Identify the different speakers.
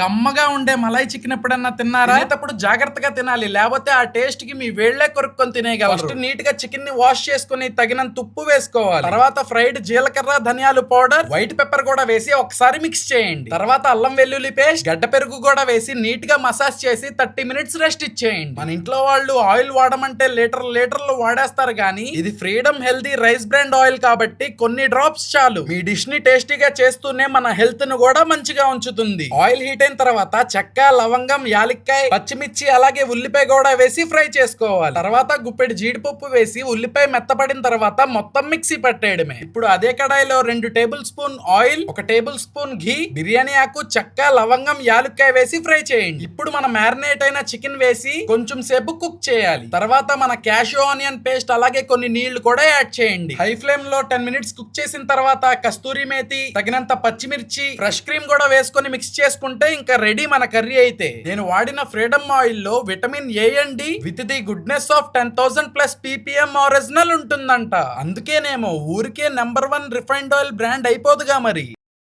Speaker 1: కమ్మగా ఉండే మలై చికెన్ ఎప్పుడన్నా తిన్నారా? తినేటప్పుడు జాగ్రత్తగా తినాలి, లేకపోతే ఆ టేస్ట్ కి మీ వేళ్లే కొరుక్కొని తినేయగలరు. ఫస్ట్ నీట్ గా చికెన్ ని వాష్ చేసుకుని తగినంత ఉప్పు వేసుకోవాలి. తర్వాత ఫ్రైడ్ జీలకర్ర, ధనియాలు పౌడర్, వైట్ పెప్పర్ కూడా వేసి ఒకసారి మిక్స్ చేయండి. తర్వాత అల్లం వెల్లుల్లి పేస్ట్, గడ్డ పెరుగు కూడా వేసి నీట్ గా మసాజ్ చేసి 30 మినిట్స్ రెస్ట్ ఇచ్చేయండి. మన ఇంట్లో వాళ్ళు ఆయిల్ వాడమంటే లీటర్లు వాడేస్తారు గానీ ఇది freedom healthy rice brand oil కాబట్టి కొన్ని డ్రాప్స్ చాలు మీ డిష్ ని టేస్టీగా చేస్తూనే మన హెల్త్ ను కూడా మంచిగా ఉంచుతుంది. ఆయిల్ హీట్ అయిన తర్వాత చెక్క, లవంగం, యాలక్కాయ, పచ్చిమిర్చి అలాగే ఉల్లిపాయ కూడా వేసి ఫ్రై చేసుకోవాలి. తర్వాత గుప్పెడు జీడిపప్పు వేసి ఉల్లిపాయ మెత్తపడిన తర్వాత మొత్తం మిక్సీ పట్టేయడమే. ఇప్పుడు అదే కడాయిలో 2 table spoon oil, 1 table spoon ghee, biryani ఆకు, చెక్క, లవంగం, యాలక్కాయ వేసి ఫ్రై చేయండి. ఇప్పుడు మన మ్యారినేట్ అయిన చికెన్ వేసి కొంచెం సేపు కుక్ చేయాలి. తర్వాత మన క్యాషియో ఆనియన్ పేస్ట్ అలాగే కొన్ని నీళ్లు కూడా యాడ్ చేయండి. హై ఫ్లేమ్ లో 10 మినిట్స్ కుక్ చేసిన తర్వాత కస్తూరి మేతి, తగినంత పచ్చిమిర్చి, ఫ్రెష్ క్రీమ్ కూడా వేసుకొని మిక్స్ చేసుకుంటే ఇంకా రెడీ మన కర్రీ అయితే. నేను వాడిన ఫ్రీడమ్ ఆయిల్ లో vitamin A and D with the goodness of 10,000+ ppm original ఉంటుందంట. అందుకేనేమో ఊరికే నంబర్ 1 రిఫైన్డ్ ఆయిల్ బ్రాండ్ అయిపోదుగా మరి.